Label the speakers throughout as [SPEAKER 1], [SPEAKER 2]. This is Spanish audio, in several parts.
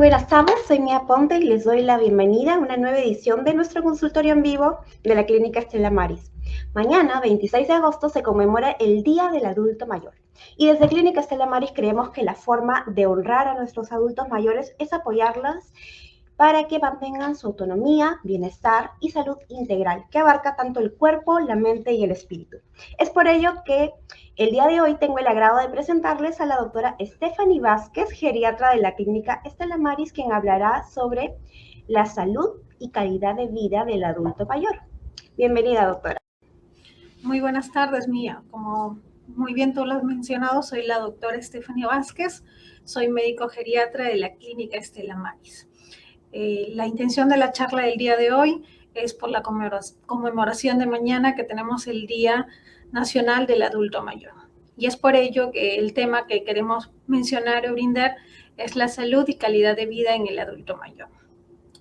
[SPEAKER 1] buenas tardes, soy Mía Ponte y les doy la bienvenida a una nueva edición de nuestro consultorio en vivo de la Clínica Estela Maris. Mañana, 26 de agosto, se conmemora el Día del Adulto Mayor. Y desde Clínica Estela Maris creemos que la forma de honrar a nuestros adultos mayores es apoyarlas para que mantengan su autonomía, bienestar y salud integral, que abarca tanto el cuerpo, la mente y el espíritu. Es por ello que el día de hoy tengo el agrado de presentarles a la doctora Stephanie Vázquez, geriatra de la Clínica Estela Maris, quien hablará sobre la salud y calidad de vida del adulto mayor. Bienvenida, doctora.
[SPEAKER 2] Muy buenas tardes, Mía. Como muy bien tú lo has mencionado, soy la doctora Stephanie Vázquez, soy médico geriatra de la Clínica Estela Maris. La intención de la charla del día de hoy es por la conmemoración de mañana que tenemos el Día Nacional del Adulto Mayor. Y es por ello que el tema que queremos mencionar o brindar es la salud y calidad de vida en el adulto mayor.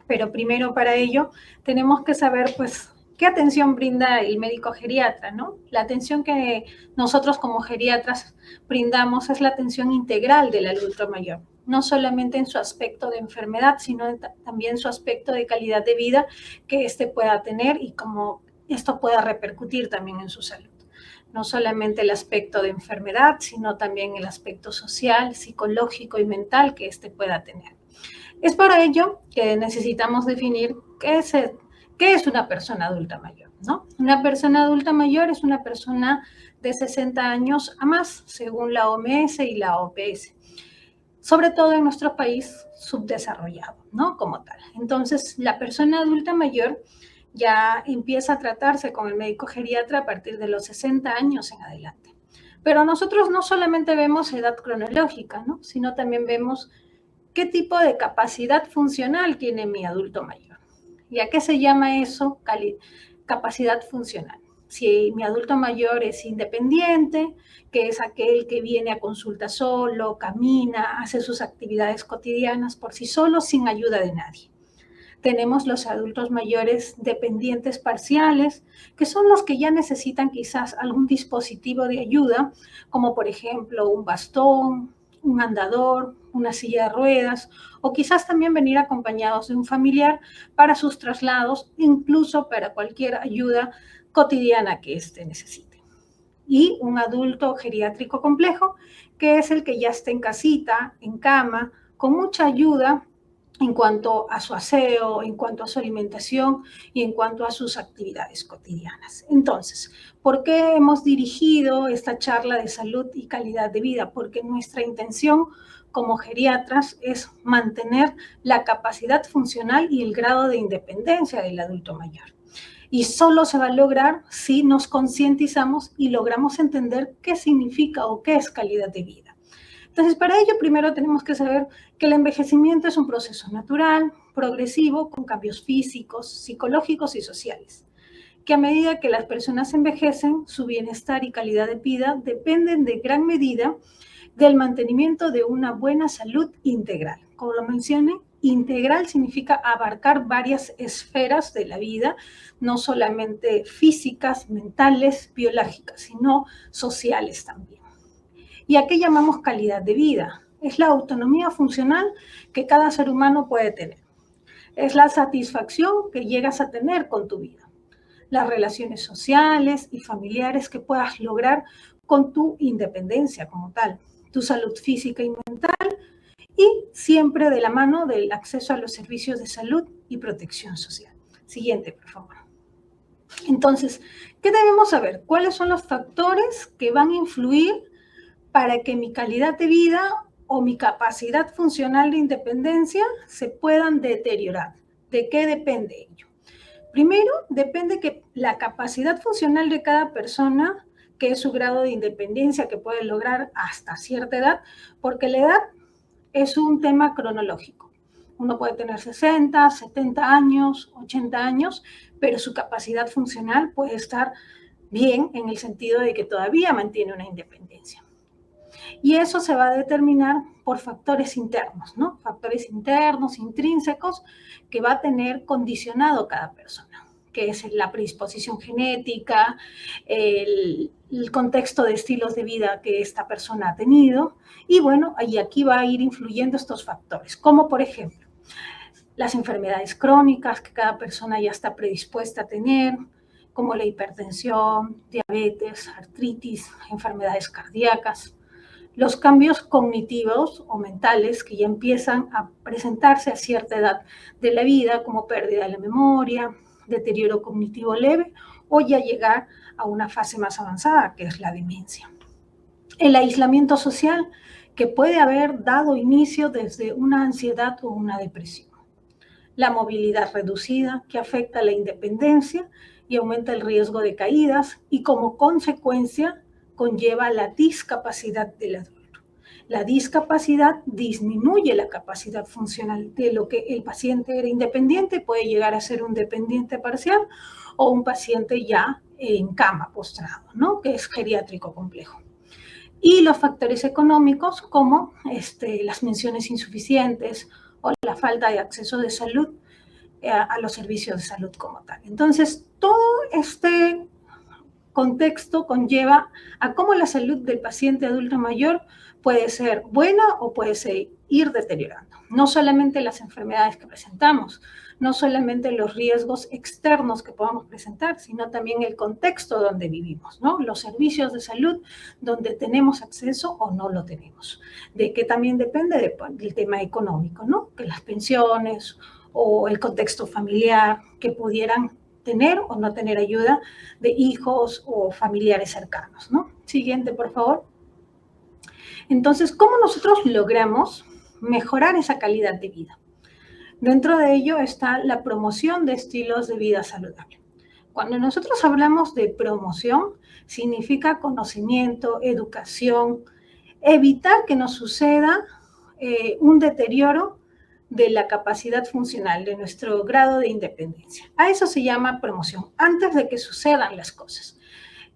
[SPEAKER 2] Pero primero para ello tenemos que saber, pues, ¿qué atención brinda el médico geriatra, no? La atención que nosotros como geriatras brindamos es la atención integral del adulto mayor, no solamente en su aspecto de enfermedad, sino también su aspecto de calidad de vida que éste pueda tener y cómo esto pueda repercutir también en su salud. No solamente el aspecto de enfermedad, sino también el aspecto social, psicológico y mental que éste pueda tener. Es por ello que necesitamos definir qué es una persona adulta mayor, ¿no? Una persona adulta mayor es una persona de 60 años a más, según la OMS y la OPS, sobre todo en nuestro país subdesarrollado, ¿no? Como tal. Entonces, la persona adulta mayor ya empieza a tratarse con el médico geriatra a partir de los 60 años en adelante. Pero nosotros no solamente vemos edad cronológica, ¿no? Sino también vemos ¿qué tipo de capacidad funcional tiene mi adulto mayor? ¿Y a qué se llama eso? Capacidad funcional. Si mi adulto mayor es independiente, que es aquel que viene a consulta solo, camina, hace sus actividades cotidianas por sí solo, sin ayuda de nadie. Tenemos los adultos mayores dependientes parciales, que son los que ya necesitan quizás algún dispositivo de ayuda, como por ejemplo un bastón, un andador, una silla de ruedas, o quizás también venir acompañados de un familiar para sus traslados, incluso para cualquier ayuda cotidiana que éste necesite. Y un adulto geriátrico complejo, que es el que ya está en casita, en cama, con mucha ayuda en cuanto a su aseo, en cuanto a su alimentación y en cuanto a sus actividades cotidianas. Entonces, ¿por qué hemos dirigido esta charla de salud y calidad de vida? Porque nuestra intención como geriatras es mantener la capacidad funcional y el grado de independencia del adulto mayor. Y solo se va a lograr si nos concientizamos y logramos entender qué significa o qué es calidad de vida. Entonces, para ello primero tenemos que saber que el envejecimiento es un proceso natural, progresivo, con cambios físicos, psicológicos y sociales, que a medida que las personas envejecen, su bienestar y calidad de vida dependen de gran medida del mantenimiento de una buena salud integral. Como lo mencioné, integral significa abarcar varias esferas de la vida, no solamente físicas, mentales, biológicas, sino sociales también. ¿Y a qué llamamos calidad de vida? Es la autonomía funcional que cada ser humano puede tener. Es la satisfacción que llegas a tener con tu vida. Las relaciones sociales y familiares que puedas lograr con tu independencia como tal. Tu salud física y mental y siempre de la mano del acceso a los servicios de salud y protección social. Siguiente, por favor. Entonces, ¿qué debemos saber? ¿Cuáles son los factores que van a influir para que mi calidad de vida o mi capacidad funcional de independencia se puedan deteriorar? ¿De qué depende ello? Primero, depende que la capacidad funcional de cada persona, que es su grado de independencia que puede lograr hasta cierta edad, porque la edad es un tema cronológico. Uno puede tener 60, 70 años, 80 años, pero su capacidad funcional puede estar bien en el sentido de que todavía mantiene una independencia. Y eso se va a determinar por factores internos, ¿no? Factores internos, intrínsecos, que va a tener condicionado cada persona. que es la predisposición genética, el contexto de estilos de vida que esta persona ha tenido. Y bueno, y aquí va a ir influyendo estos factores, como por ejemplo, las enfermedades crónicas que cada persona ya está predispuesta a tener, como la hipertensión, diabetes, artritis, enfermedades cardíacas, los cambios cognitivos o mentales que ya empiezan a presentarse a cierta edad de la vida, como pérdida de la memoria, deterioro cognitivo leve o ya llegar a una fase más avanzada, que es la demencia. El aislamiento social que puede haber dado inicio desde una ansiedad o una depresión. La movilidad reducida que afecta la independencia y aumenta el riesgo de caídas y como consecuencia conlleva la discapacidad del adulto. La discapacidad disminuye la capacidad funcional de lo que el paciente era independiente, puede llegar a ser un dependiente parcial o un paciente ya en cama postrado, ¿no? Que es geriátrico complejo. Y los factores económicos como las menciones insuficientes o la falta de acceso de salud a los servicios de salud como tal. Entonces, todo este contexto conlleva a cómo la salud del paciente adulto mayor puede ser buena o puede ir deteriorando. No solamente las enfermedades que presentamos, no solamente los riesgos externos que podamos presentar, sino también el contexto donde vivimos, ¿no? Los servicios de salud donde tenemos acceso o no lo tenemos. De que también depende del tema económico, ¿no? Que las pensiones o el contexto familiar que pudieran tener o no tener ayuda de hijos o familiares cercanos, ¿no? Siguiente, por favor. Entonces, ¿cómo nosotros logramos mejorar esa calidad de vida? Dentro de ello está la promoción de estilos de vida saludable. Cuando nosotros hablamos de promoción, significa conocimiento, educación, evitar que nos suceda un deterioro de la capacidad funcional, de nuestro grado de independencia. A eso se llama promoción, antes de que sucedan las cosas.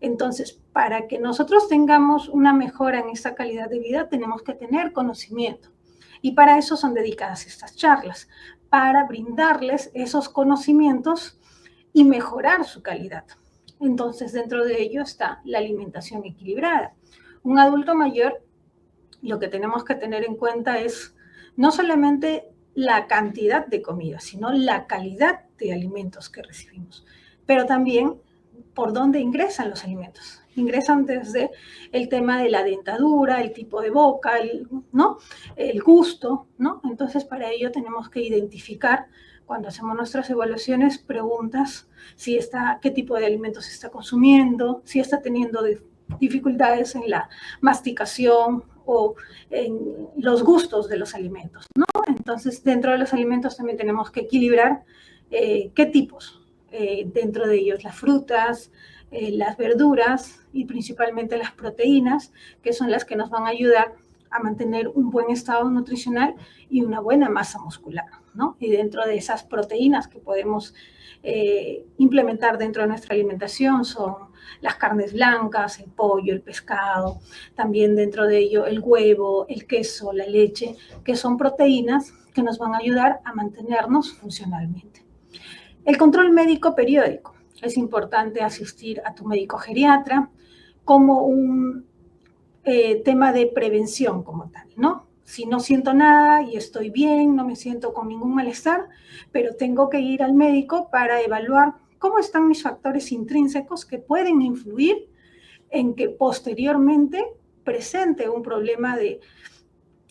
[SPEAKER 2] Entonces, para que nosotros tengamos una mejora en esta calidad de vida, tenemos que tener conocimiento. Y para eso son dedicadas estas charlas, para brindarles esos conocimientos y mejorar su calidad. Entonces, dentro de ello está la alimentación equilibrada. Un adulto mayor, lo que tenemos que tener en cuenta es no solamente la cantidad de comida, sino la calidad de alimentos que recibimos, pero también por dónde ingresan los alimentos. Ingresan desde el tema de la dentadura, el tipo de boca, ¿no? El gusto, ¿no? Entonces, para ello tenemos que identificar, cuando hacemos nuestras evaluaciones, preguntas, qué tipo de alimentos está consumiendo, si está teniendo dificultades en la masticación o en los gustos de los alimentos, ¿no? Entonces, dentro de los alimentos también tenemos que equilibrar qué tipos. Dentro de ellos las frutas, las verduras y principalmente las proteínas, que son las que nos van a ayudar a mantener un buen estado nutricional y una buena masa muscular, ¿no? Y dentro de esas proteínas que podemos implementar dentro de nuestra alimentación son las carnes blancas, el pollo, el pescado, también dentro de ello el huevo, el queso, la leche, que son proteínas que nos van a ayudar a mantenernos funcionalmente. El control médico periódico. Es importante asistir a tu médico geriatra como un tema de prevención como tal, ¿no? Si no siento nada y estoy bien, no me siento con ningún malestar, pero tengo que ir al médico para evaluar cómo están mis factores intrínsecos que pueden influir en que posteriormente presente un problema de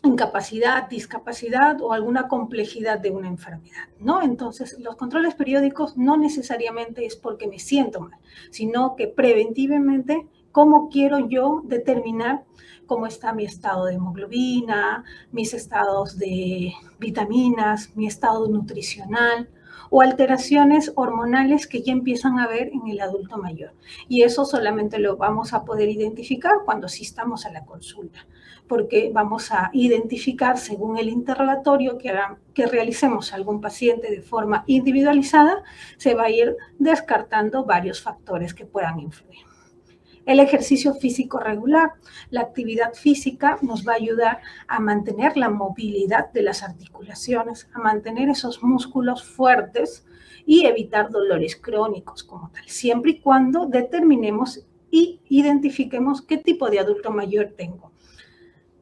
[SPEAKER 2] incapacidad, discapacidad o alguna complejidad de una enfermedad, ¿no? Entonces, los controles periódicos no necesariamente es porque me siento mal, sino que preventivamente, ¿cómo quiero yo determinar cómo está mi estado de hemoglobina, mis estados de vitaminas, mi estado nutricional o alteraciones hormonales que ya empiezan a ver en el adulto mayor? Y eso solamente lo vamos a poder identificar cuando asistamos a la consulta, porque vamos a identificar según el interrogatorio que realicemos a algún paciente de forma individualizada, se va a ir descartando varios factores que puedan influir. El ejercicio físico regular. La actividad física nos va a ayudar a mantener la movilidad de las articulaciones, a mantener esos músculos fuertes y evitar dolores crónicos como tal, siempre y cuando determinemos y identifiquemos qué tipo de adulto mayor tengo.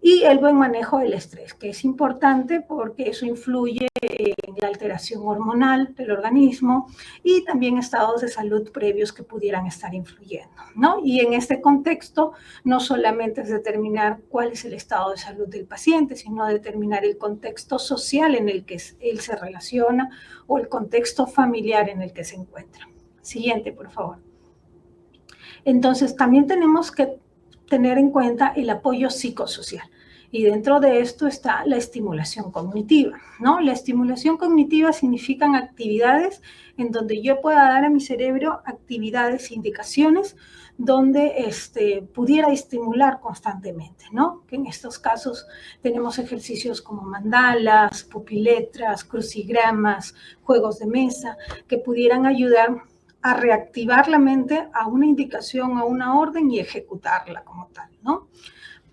[SPEAKER 2] Y el buen manejo del estrés, que es importante porque eso influye en la alteración hormonal del organismo y también estados de salud previos que pudieran estar influyendo, ¿no? Y en este contexto, no solamente es determinar cuál es el estado de salud del paciente, sino determinar el contexto social en el que él se relaciona o el contexto familiar en el que se encuentra. Siguiente, por favor. Entonces, también tenemos que tener en cuenta el apoyo psicosocial. Y dentro de esto está la estimulación cognitiva, ¿no? La estimulación cognitiva significan actividades en donde yo pueda dar a mi cerebro actividades, indicaciones, donde pudiera estimular constantemente, ¿no? Que en estos casos tenemos ejercicios como mandalas, pupiletras, crucigramas, juegos de mesa, que pudieran ayudar a reactivar la mente a una indicación, a una orden y ejecutarla como tal, ¿no?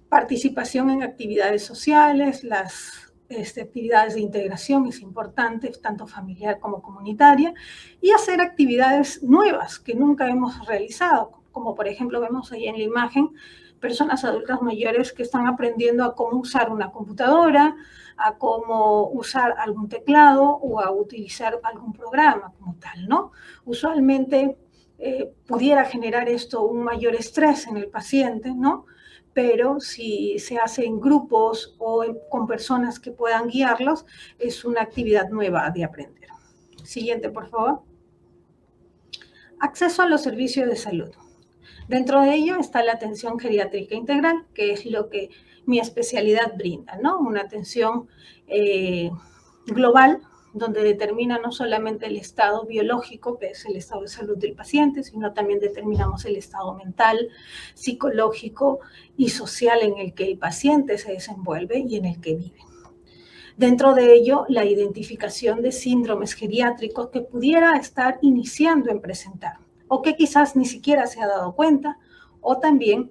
[SPEAKER 2] Participación en actividades sociales, las actividades de integración es importante, tanto familiar como comunitaria, y hacer actividades nuevas que nunca hemos realizado, como por ejemplo vemos ahí en la imagen, personas adultas mayores que están aprendiendo a cómo usar una computadora, a cómo usar algún teclado o a utilizar algún programa como tal, ¿no? Usualmente pudiera generar esto un mayor estrés en el paciente, ¿no? Pero si se hace en grupos o con personas que puedan guiarlos, es una actividad nueva de aprender. Siguiente, por favor. Acceso a los servicios de salud. Dentro de ello está la atención geriátrica integral, que es lo que mi especialidad brinda, ¿no? Una atención global, donde determina no solamente el estado biológico, que es el estado de salud del paciente, sino también determinamos el estado mental, psicológico y social en el que el paciente se desenvuelve y en el que vive. Dentro de ello, la identificación de síndromes geriátricos que pudiera estar iniciando en presentar, o que quizás ni siquiera se ha dado cuenta, o también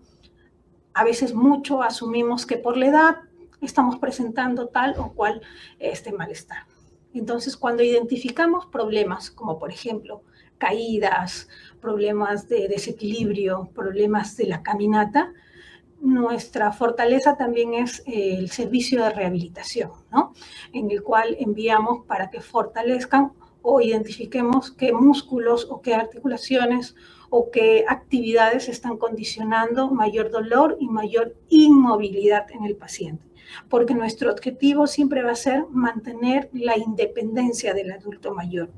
[SPEAKER 2] a veces mucho asumimos que por la edad estamos presentando tal o cual malestar. Entonces, cuando identificamos problemas como, por ejemplo, caídas, problemas de desequilibrio, problemas de la caminata, nuestra fortaleza también es el servicio de rehabilitación, ¿no? En el cual enviamos para que fortalezcan o identifiquemos qué músculos o qué articulaciones o qué actividades están condicionando mayor dolor y mayor inmovilidad en el paciente. Porque nuestro objetivo siempre va a ser mantener la independencia del adulto mayor,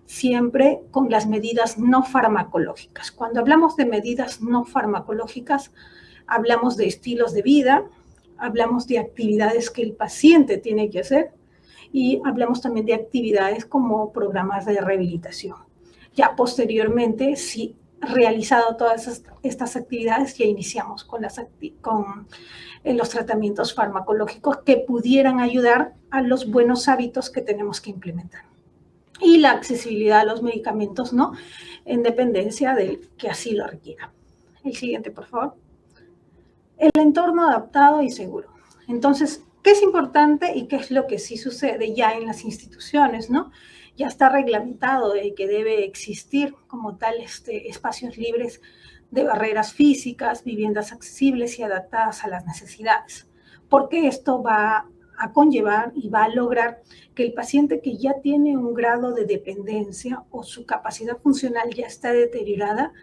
[SPEAKER 2] siempre con las medidas no farmacológicas. Cuando hablamos de medidas no farmacológicas, hablamos de estilos de vida, hablamos de actividades que el paciente tiene que hacer y hablamos también de actividades como programas de rehabilitación. Ya posteriormente, si realizado todas estas actividades, ya iniciamos con los tratamientos farmacológicos que pudieran ayudar a los buenos hábitos que tenemos que implementar. Y la accesibilidad a los medicamentos, ¿no? En dependencia del que así lo requiera. El siguiente, por favor. El entorno adaptado y seguro. Entonces, ¿qué es importante y qué es lo que sí sucede ya en las instituciones, ¿no? Ya está reglamentado que debe existir como tal espacios libres de barreras físicas, viviendas accesibles y adaptadas a las necesidades, porque esto va a conllevar y va a lograr que el paciente que ya tiene un grado de dependencia o su capacidad funcional ya está deteriorada,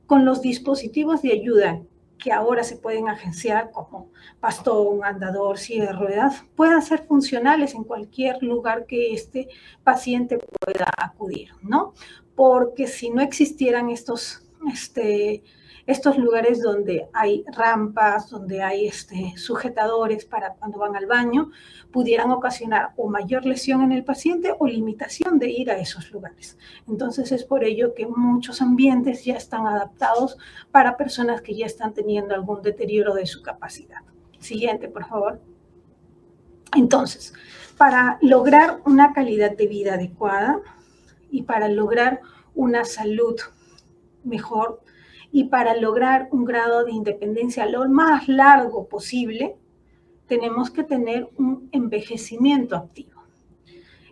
[SPEAKER 2] con los dispositivos de ayuda que ahora se pueden agenciar como bastón, andador, silla de ruedas, puedan ser funcionales en cualquier lugar que este paciente pueda acudir, ¿no? Porque si no existieran estos lugares donde hay rampas, donde hay sujetadores para cuando van al baño, pudieran ocasionar o mayor lesión en el paciente o limitación de ir a esos lugares. Entonces es por ello que muchos ambientes ya están adaptados para personas que ya están teniendo algún deterioro de su capacidad. Siguiente, por favor. Entonces, para lograr una calidad de vida adecuada y para lograr una salud mejor, Y para lograr un grado de independencia lo más largo posible, tenemos que tener un envejecimiento activo.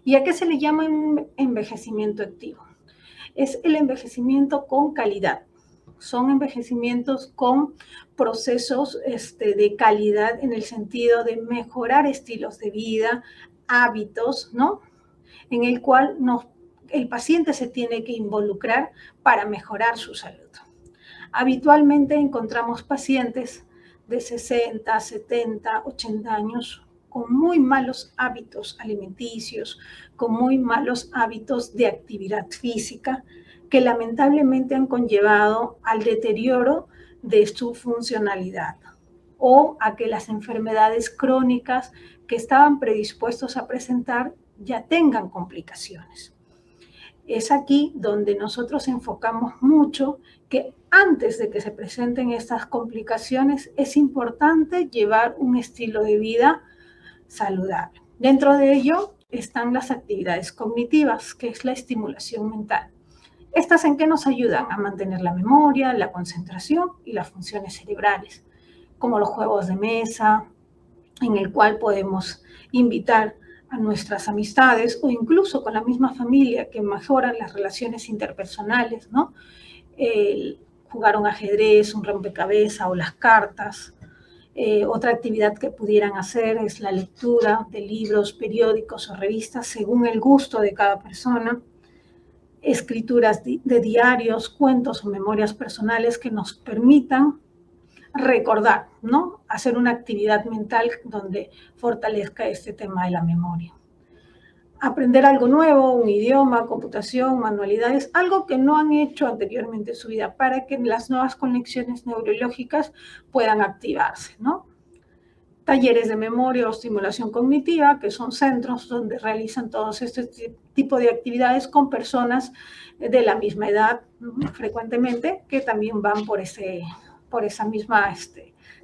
[SPEAKER 2] ¿Y a qué se le llama un envejecimiento activo? Es el envejecimiento con calidad. Son envejecimientos con procesos de calidad en el sentido de mejorar estilos de vida, hábitos, ¿no? En el cual el paciente se tiene que involucrar para mejorar su salud. Habitualmente encontramos pacientes de 60, 70, 80 años con muy malos hábitos alimenticios, con muy malos hábitos de actividad física, que lamentablemente han conllevado al deterioro de su funcionalidad o a que las enfermedades crónicas que estaban predispuestos a presentar ya tengan complicaciones. Es aquí donde nosotros enfocamos mucho que antes de que se presenten estas complicaciones es importante llevar un estilo de vida saludable. Dentro de ello están las actividades cognitivas, que es la estimulación mental. ¿Estas en qué nos ayudan? A mantener la memoria, la concentración y las funciones cerebrales, como los juegos de mesa, en el cual podemos invitar a nuestras amistades o incluso con la misma familia que mejoran las relaciones interpersonales, ¿no? Jugar un ajedrez, un rompecabezas o las cartas. Otra actividad que pudieran hacer es la lectura de libros, periódicos o revistas según el gusto de cada persona. Escrituras de diarios, cuentos o memorias personales que nos permitan recordar, ¿no? Hacer una actividad mental donde fortalezca este tema de la memoria. Aprender algo nuevo, un idioma, computación, manualidades, algo que no han hecho anteriormente en su vida para que las nuevas conexiones neurológicas puedan activarse, ¿no? Talleres de memoria o estimulación cognitiva, que son centros donde realizan todos este tipo de actividades con personas de la misma edad, frecuentemente, que también van por esa misma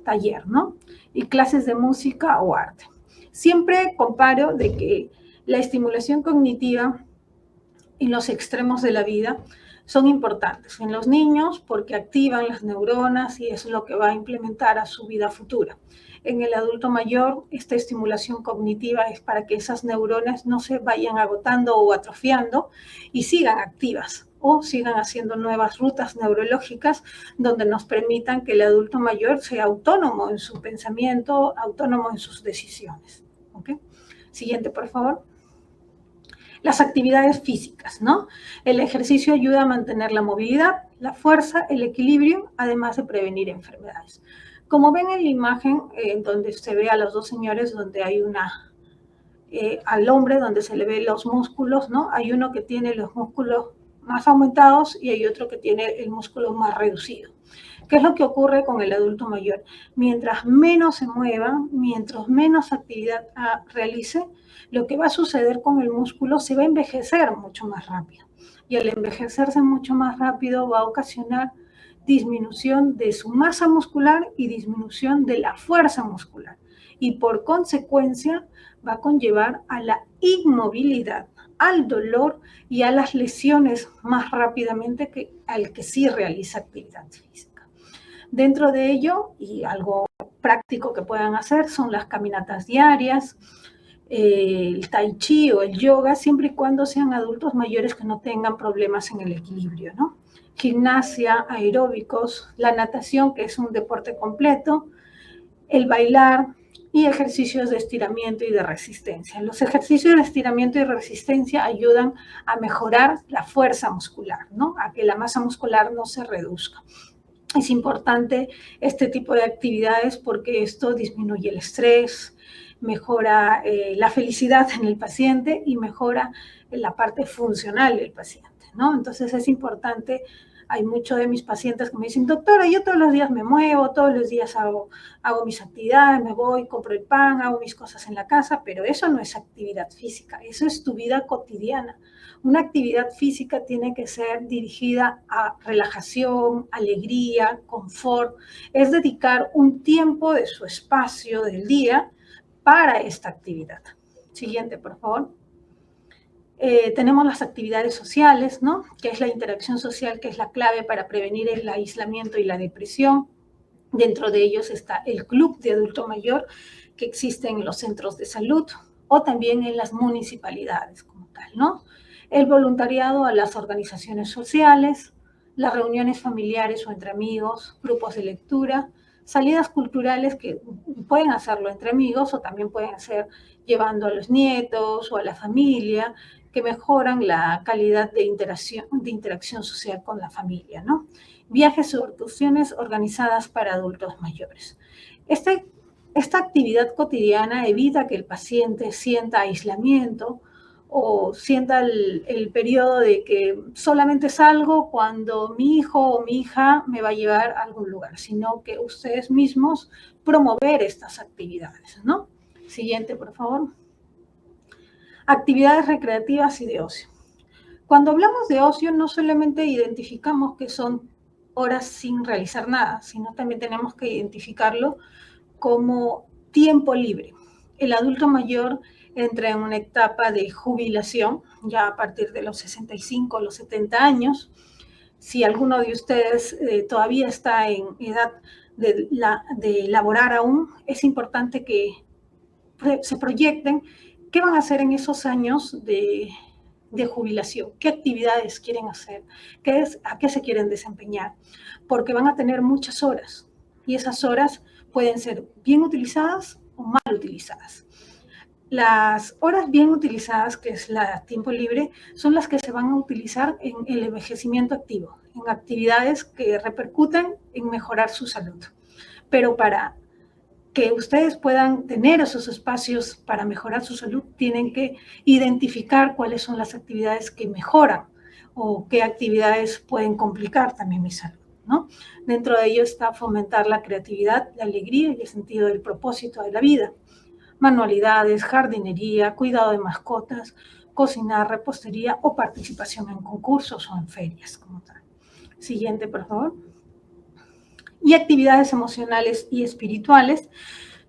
[SPEAKER 2] taller, ¿no? Y clases de música o arte. Siempre comparo de que la estimulación cognitiva y los extremos de la vida son importantes en los niños porque activan las neuronas y es lo que va a implementar a su vida futura. En el adulto mayor, esta estimulación cognitiva es para que esas neuronas no se vayan agotando o atrofiando y sigan activas o sigan haciendo nuevas rutas neurológicas donde nos permitan que el adulto mayor sea autónomo en su pensamiento, autónomo en sus decisiones. ¿Okay? Siguiente, por favor. Las actividades físicas, ¿no? El ejercicio ayuda a mantener la movilidad, la fuerza, el equilibrio, además de prevenir enfermedades. Como ven en la imagen, donde se ve a los dos señores, donde hay al hombre, donde se le ve los músculos, ¿no? Hay uno que tiene los músculos más aumentados y hay otro que tiene el músculo más reducido. ¿Qué es lo que ocurre con el adulto mayor? Mientras menos se mueva, mientras menos actividad realice, lo que va a suceder con el músculo se va a envejecer mucho más rápido. Y al envejecerse mucho más rápido va a ocasionar disminución de su masa muscular y disminución de la fuerza muscular. Y por consecuencia va a conllevar a la inmovilidad, al dolor y a las lesiones más rápidamente que al que sí realiza actividad física. Dentro de ello, y algo práctico que puedan hacer, son las caminatas diarias, el tai chi o el yoga, siempre y cuando sean adultos mayores que no tengan problemas en el equilibrio, ¿no? Gimnasia, aeróbicos, la natación, que es un deporte completo, el bailar y ejercicios de estiramiento y de resistencia. Los ejercicios de estiramiento y resistencia ayudan a mejorar la fuerza muscular, ¿no? A que la masa muscular no se reduzca. Es importante este tipo de actividades porque esto disminuye el estrés, mejora la felicidad en el paciente y mejora la parte funcional del paciente, ¿no? Entonces es importante. Hay muchos de mis pacientes que me dicen, doctora, yo todos los días me muevo, todos los días hago mis actividades, me voy, compro el pan, hago mis cosas en la casa, pero eso no es actividad física, eso es tu vida cotidiana. Una actividad física tiene que ser dirigida a relajación, alegría, confort, es dedicar un tiempo de su espacio del día para esta actividad. Siguiente, por favor. Tenemos las actividades sociales, ¿no? Que es la interacción social, que es la clave para prevenir el aislamiento y la depresión. Dentro de ellos está el club de adulto mayor, que existe en los centros de salud o también en las municipalidades como tal, ¿no? El voluntariado a las organizaciones sociales, las reuniones familiares o entre amigos, grupos de lectura, salidas culturales que pueden hacerlo entre amigos o también pueden hacer llevando a los nietos o a la familia, que mejoran la calidad de interacción social con la familia, ¿no? Viajes o excursiones organizadas para adultos mayores. Esta actividad cotidiana evita que el paciente sienta aislamiento o sienta el periodo de que solamente salgo cuando mi hijo o mi hija me va a llevar a algún lugar, sino que ustedes mismos promover estas actividades, ¿no? Siguiente, por favor. Actividades recreativas y de ocio. Cuando hablamos de ocio, no solamente identificamos que son horas sin realizar nada, sino también tenemos que identificarlo como tiempo libre. El adulto mayor entra en una etapa de jubilación, ya a partir de los 65 o los 70 años. Si alguno de ustedes todavía está en edad de laborar aún, es importante que se proyecten qué van a hacer en esos años de jubilación, qué actividades quieren hacer, a qué se quieren desempeñar, porque van a tener muchas horas y esas horas pueden ser bien utilizadas o mal utilizadas. Las horas bien utilizadas, que es la tiempo libre, son las que se van a utilizar en el envejecimiento activo, en actividades que repercuten en mejorar su salud. Pero para que ustedes puedan tener esos espacios para mejorar su salud, tienen que identificar cuáles son las actividades que mejoran o qué actividades pueden complicar también mi salud, ¿no? Dentro de ello está fomentar la creatividad, la alegría y el sentido del propósito de la vida. Manualidades, jardinería, cuidado de mascotas, cocinar, repostería o participación en concursos o en ferias como tal. Siguiente, por favor. Y actividades emocionales y espirituales,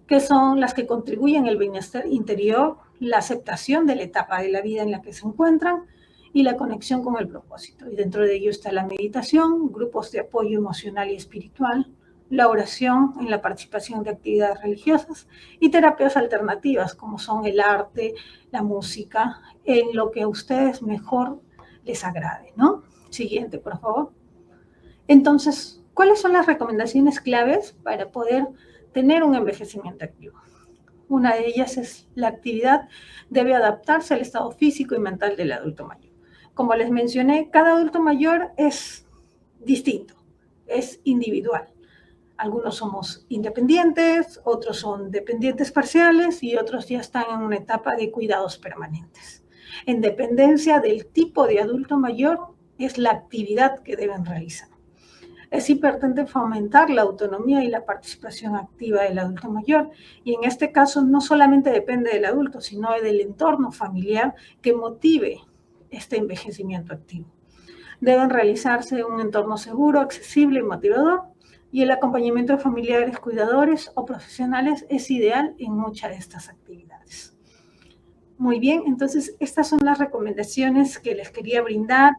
[SPEAKER 2] que son las que contribuyen al bienestar interior, la aceptación de la etapa de la vida en la que se encuentran y la conexión con el propósito. Y dentro de ello está la meditación, grupos de apoyo emocional y espiritual, la oración, en la participación de actividades religiosas y terapias alternativas, como son el arte, la música, en lo que a ustedes mejor les agrade, ¿no? Siguiente, por favor. Entonces, ¿cuáles son las recomendaciones claves para poder tener un envejecimiento activo? Una de ellas es la actividad debe adaptarse al estado físico y mental del adulto mayor. Como les mencioné, cada adulto mayor es distinto, es individual. Algunos somos independientes, otros son dependientes parciales y otros ya están en una etapa de cuidados permanentes. En dependencia del tipo de adulto mayor, es la actividad que deben realizar. Es importante fomentar la autonomía y la participación activa del adulto mayor. Y en este caso no solamente depende del adulto, sino del entorno familiar que motive este envejecimiento activo. Deben realizarse en un entorno seguro, accesible y motivador. Y el acompañamiento de familiares, cuidadores o profesionales es ideal en muchas de estas actividades. Muy bien, entonces estas son las recomendaciones que les quería brindar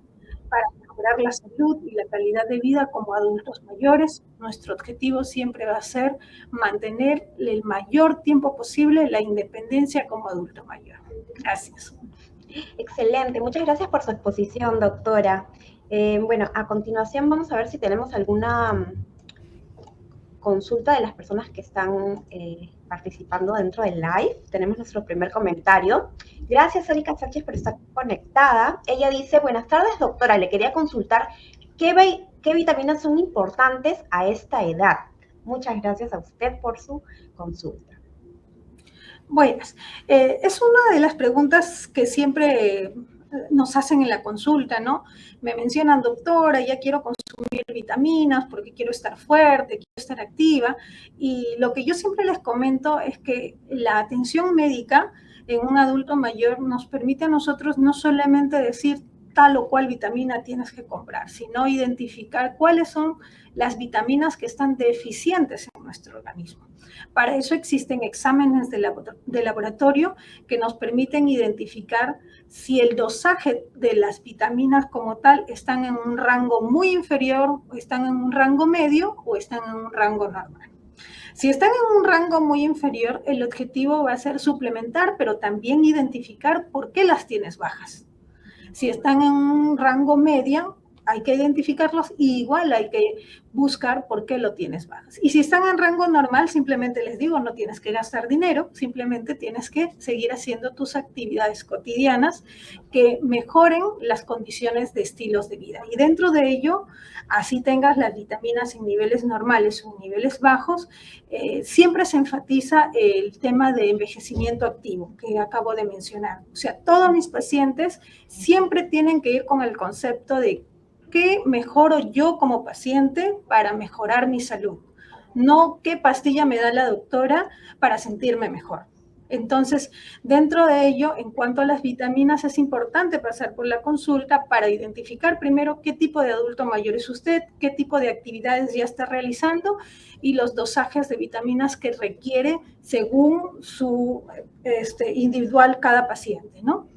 [SPEAKER 2] para mejorar la salud y la calidad de vida como adultos mayores. Nuestro objetivo siempre va a ser mantener el mayor tiempo posible la independencia como adulto mayor. Gracias.
[SPEAKER 1] Excelente, muchas gracias por su exposición, doctora. Bueno, a continuación vamos a ver si tenemos alguna consulta de las personas que están participando dentro del live. Tenemos nuestro primer comentario. Gracias, Erika Sánchez, por estar conectada. Ella dice, buenas tardes, doctora. Le quería consultar qué vitaminas son importantes a esta edad. Muchas gracias a usted por su consulta.
[SPEAKER 2] Buenas. Es una de las preguntas que siempre nos hacen en la consulta, ¿no? Me mencionan, doctora, ya quiero consumir vitaminas porque quiero estar fuerte, quiero estar activa. Y lo que yo siempre les comento es que la atención médica en un adulto mayor nos permite a nosotros no solamente decir tal o cual vitamina tienes que comprar, sino identificar cuáles son las vitaminas que están deficientes en nuestro organismo. Para eso existen exámenes de laboratorio que nos permiten identificar si el dosaje de las vitaminas como tal están en un rango muy inferior, o están en un rango medio o están en un rango normal. Si están en un rango muy inferior, el objetivo va a ser suplementar, pero también identificar por qué las tienes bajas. Si están en un rango medio, hay que identificarlos y igual hay que buscar por qué lo tienes bajas. Y si están en rango normal, simplemente les digo, no tienes que gastar dinero, simplemente tienes que seguir haciendo tus actividades cotidianas que mejoren las condiciones de estilos de vida. Y dentro de ello, así tengas las vitaminas en niveles normales o en niveles bajos, siempre se enfatiza el tema de envejecimiento activo que acabo de mencionar. O sea, todos mis pacientes siempre tienen que ir con el concepto de ¿qué mejoro yo como paciente para mejorar mi salud? No qué pastilla me da la doctora para sentirme mejor. Entonces, dentro de ello, en cuanto a las vitaminas, es importante pasar por la consulta para identificar primero qué tipo de adulto mayor es usted, qué tipo de actividades ya está realizando y los dosajes de vitaminas que requiere según su individual cada paciente, ¿no?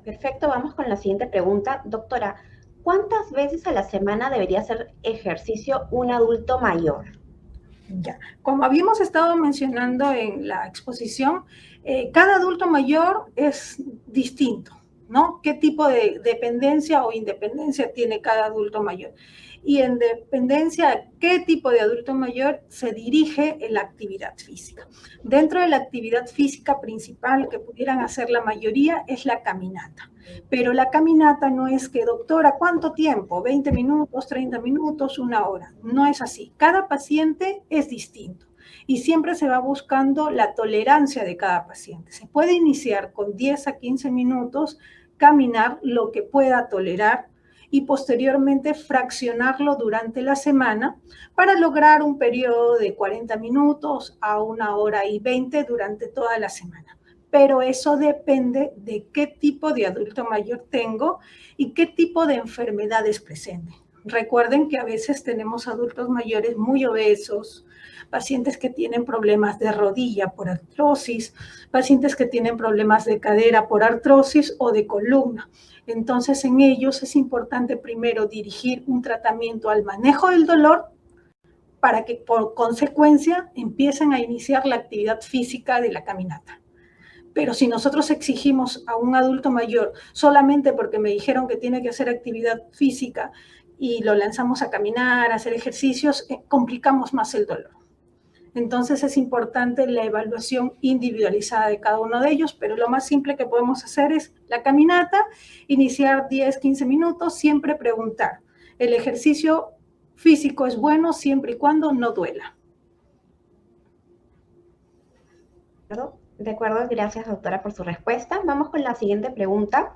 [SPEAKER 1] Perfecto, vamos con la siguiente pregunta. Doctora, ¿cuántas veces a la semana debería hacer ejercicio un adulto mayor?
[SPEAKER 2] Ya, como habíamos estado mencionando en la exposición, cada adulto mayor es distinto, ¿no? ¿Qué tipo de dependencia o independencia tiene cada adulto mayor? Y en dependencia a qué tipo de adulto mayor se dirige en la actividad física. Dentro de la actividad física principal que pudieran hacer la mayoría es la caminata. Pero la caminata no es que, doctora, ¿cuánto tiempo? 20 minutos, 30 minutos, una hora. No es así. Cada paciente es distinto y siempre se va buscando la tolerancia de cada paciente. Se puede iniciar con 10 a 15 minutos, caminar lo que pueda tolerar y posteriormente fraccionarlo durante la semana para lograr un periodo de 40 minutos a 1 hora y 20 durante toda la semana. Pero eso depende de qué tipo de adulto mayor tengo y qué tipo de enfermedades presente. Recuerden que a veces tenemos adultos mayores muy obesos, pacientes que tienen problemas de rodilla por artrosis, pacientes que tienen problemas de cadera por artrosis o de columna. Entonces, en ellos es importante primero dirigir un tratamiento al manejo del dolor para que por consecuencia empiecen a iniciar la actividad física de la caminata. Pero si nosotros exigimos a un adulto mayor solamente porque me dijeron que tiene que hacer actividad física y lo lanzamos a caminar, a hacer ejercicios, complicamos más el dolor. Entonces es importante la evaluación individualizada de cada uno de ellos, pero lo más simple que podemos hacer es la caminata, iniciar 10, 15 minutos, siempre preguntar. El ejercicio físico es bueno siempre y cuando no duela.
[SPEAKER 1] De acuerdo, gracias doctora por su respuesta. Vamos con la siguiente pregunta.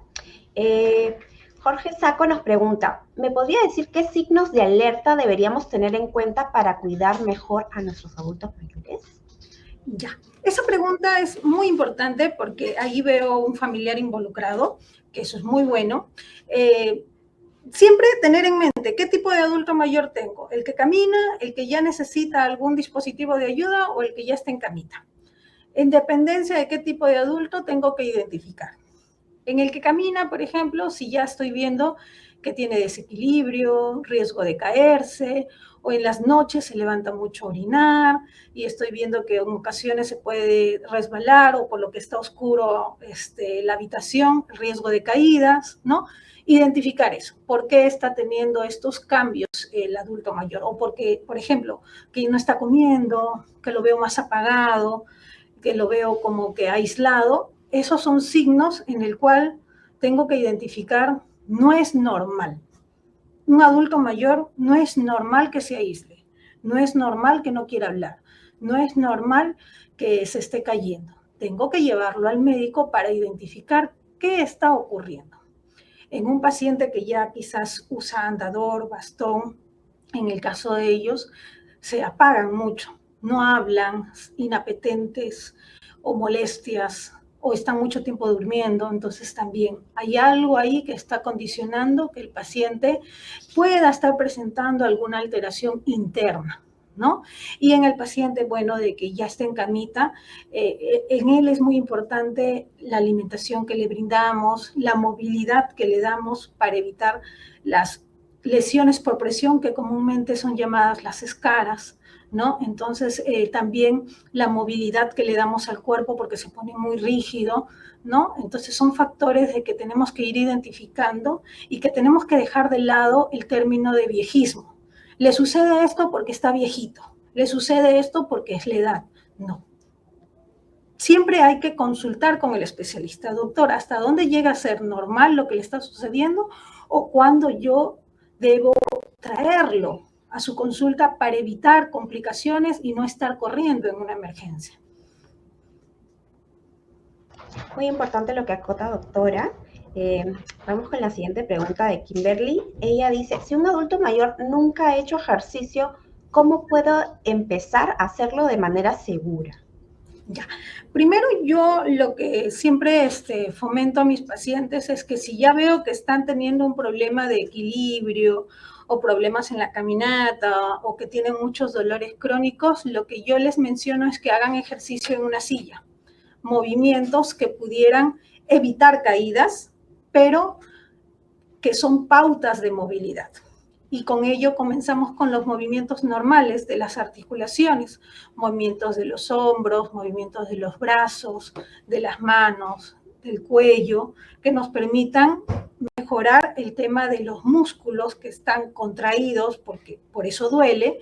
[SPEAKER 1] Jorge Saco nos pregunta, ¿me podría decir qué signos de alerta deberíamos tener en cuenta para cuidar mejor a nuestros adultos mayores?
[SPEAKER 2] Ya, esa pregunta es muy importante porque ahí veo un familiar involucrado, que eso es muy bueno. Siempre tener en mente qué tipo de adulto mayor tengo, el que camina, el que ya necesita algún dispositivo de ayuda o el que ya está en camita. En dependencia de qué tipo de adulto tengo que identificar. En el que camina, por ejemplo, si ya estoy viendo que tiene desequilibrio, riesgo de caerse, o en las noches se levanta mucho a orinar, y estoy viendo que en ocasiones se puede resbalar, o por lo que está oscuro la habitación, riesgo de caídas, ¿no? Identificar eso, por qué está teniendo estos cambios el adulto mayor, o porque, por ejemplo, que no está comiendo, que lo veo más apagado, que lo veo como que aislado. Esos son signos en el cual tengo que identificar, no es normal. Un adulto mayor no es normal que se aísle, no es normal que no quiera hablar, no es normal que se esté cayendo. Tengo que llevarlo al médico para identificar qué está ocurriendo. En un paciente que ya quizás usa andador, bastón, en el caso de ellos, se apagan mucho, no hablan, inapetentes o molestias o están mucho tiempo durmiendo, entonces también hay algo ahí que está condicionando que el paciente pueda estar presentando alguna alteración interna, ¿no? Y en el paciente, bueno, de que ya está en camita, en él es muy importante la alimentación que le brindamos, la movilidad que le damos para evitar las lesiones por presión que comúnmente son llamadas las escaras, ¿no? Entonces, también la movilidad que le damos al cuerpo porque se pone muy rígido, ¿no? Entonces, son factores de que tenemos que ir identificando y que tenemos que dejar de lado el término de viejismo. Le sucede esto porque está viejito, le sucede esto porque es la edad. No. Siempre hay que consultar con el especialista. Doctor, ¿hasta dónde llega a ser normal lo que le está sucediendo o cuándo yo debo traerlo a su consulta para evitar complicaciones y no estar corriendo en una emergencia?
[SPEAKER 1] Muy importante lo que acota, doctora. Vamos con la siguiente pregunta de Kimberly. Ella dice, si un adulto mayor nunca ha hecho ejercicio, ¿cómo puedo empezar a hacerlo de manera segura?
[SPEAKER 2] Ya. Primero, yo lo que siempre fomento a mis pacientes es que si ya veo que están teniendo un problema de equilibrio o problemas en la caminata o que tienen muchos dolores crónicos, lo que yo les menciono es que hagan ejercicio en una silla, movimientos que pudieran evitar caídas, pero que son pautas de movilidad. Y con ello comenzamos con los movimientos normales de las articulaciones, movimientos de los hombros, movimientos de los brazos, de las manos, del cuello, que nos permitan mejorar el tema de los músculos que están contraídos, porque por eso duele,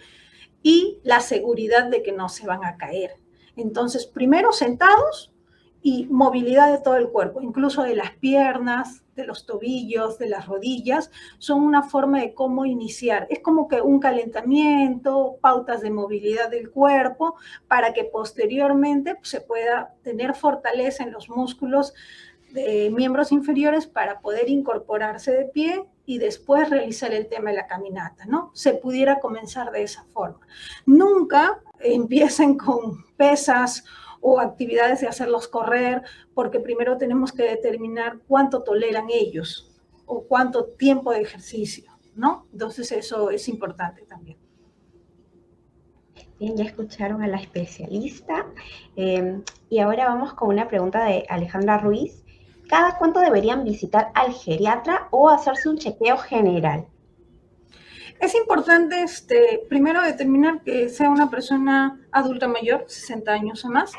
[SPEAKER 2] y la seguridad de que no se van a caer. Entonces, primero sentados y movilidad de todo el cuerpo, incluso de las piernas, de los tobillos, de las rodillas, son una forma de cómo iniciar. Es como que un calentamiento, pautas de movilidad del cuerpo, para que posteriormente se pueda tener fortaleza en los músculos de miembros inferiores para poder incorporarse de pie y después realizar el tema de la caminata, ¿no? Se pudiera comenzar de esa forma. Nunca empiecen con pesas o actividades de hacerlos correr, porque primero tenemos que determinar cuánto toleran ellos o cuánto tiempo de ejercicio, ¿no? Entonces eso es importante también.
[SPEAKER 1] Bien, ya escucharon a la especialista. Y ahora vamos con una pregunta de Alejandra Ruiz. ¿Cada cuánto deberían visitar al geriatra o hacerse un chequeo general?
[SPEAKER 2] Es importante primero determinar que sea una persona adulta mayor, 60 años o más.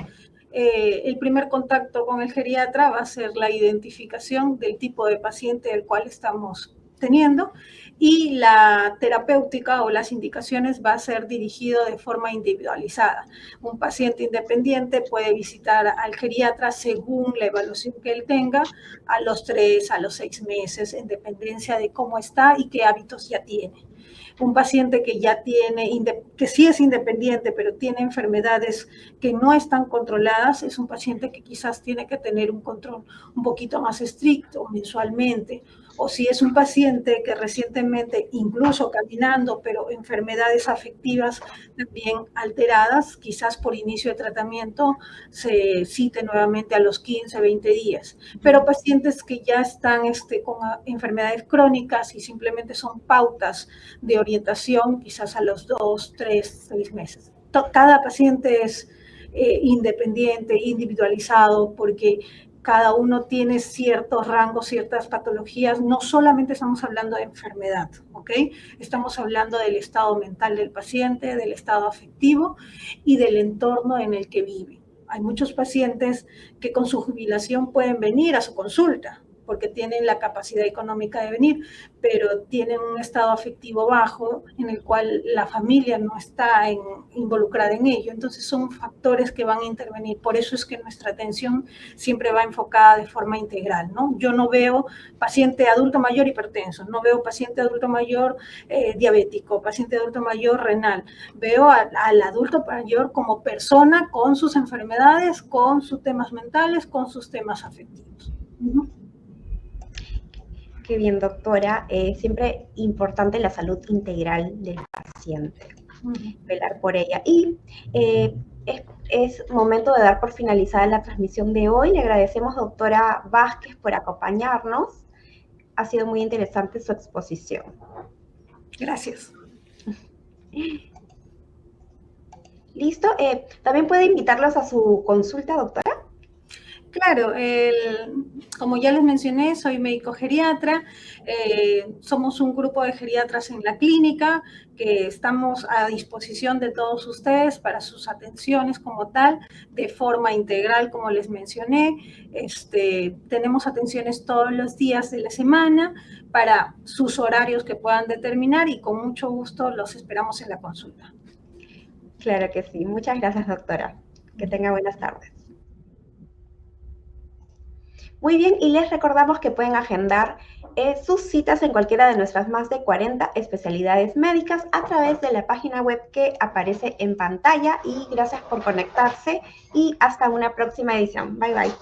[SPEAKER 2] El primer contacto con el geriatra va a ser la identificación del tipo de paciente del cual estamos teniendo y la terapéutica o las indicaciones va a ser dirigido de forma individualizada. Un paciente independiente puede visitar al geriatra según la evaluación que él tenga a los 3, a los 6 meses, en dependencia de cómo está y qué hábitos ya tiene. Un paciente que ya tiene, que sí es independiente, pero tiene enfermedades que no están controladas, es un paciente que quizás tiene que tener un control un poquito más estricto mensualmente. O si es un paciente que recientemente, incluso caminando, pero enfermedades afectivas también alteradas, quizás por inicio de tratamiento se cite nuevamente a los 15, 20 días. Pero pacientes que ya están con enfermedades crónicas y simplemente son pautas de orientación, quizás a los 2, 3, 6 meses. Cada paciente es independiente, individualizado, porque cada uno tiene ciertos rangos, ciertas patologías. No solamente estamos hablando de enfermedad, ¿ok? Estamos hablando del estado mental del paciente, del estado afectivo y del entorno en el que vive. Hay muchos pacientes que con su jubilación pueden venir a su consulta porque tienen la capacidad económica de venir, pero tienen un estado afectivo bajo en el cual la familia no está involucrada en ello. Entonces son factores que van a intervenir. Por eso es que nuestra atención siempre va enfocada de forma integral, ¿no? Yo no veo paciente adulto mayor hipertenso, no veo paciente adulto mayor diabético, paciente adulto mayor renal. Veo al adulto mayor como persona con sus enfermedades, con sus temas mentales, con sus temas afectivos.
[SPEAKER 1] Qué bien, doctora. Siempre importante la salud integral del paciente, velar por ella. Y es momento de dar por finalizada la transmisión de hoy. Le agradecemos, doctora Vázquez, por acompañarnos. Ha sido muy interesante su exposición.
[SPEAKER 2] Gracias.
[SPEAKER 1] ¿Listo? ¿También puede invitarlos a su consulta, doctora?
[SPEAKER 2] Claro, como ya les mencioné, soy médico geriatra, somos un grupo de geriatras en la clínica que estamos a disposición de todos ustedes para sus atenciones como tal, de forma integral, como les mencioné. Tenemos atenciones todos los días de la semana para sus horarios que puedan determinar y con mucho gusto los esperamos en la consulta.
[SPEAKER 1] Claro que sí. Muchas gracias, doctora. Que tenga buenas tardes. Muy bien, y les recordamos que pueden agendar sus citas en cualquiera de nuestras más de 40 especialidades médicas a través de la página web que aparece en pantalla. Y gracias por conectarse y hasta una próxima edición. Bye, bye.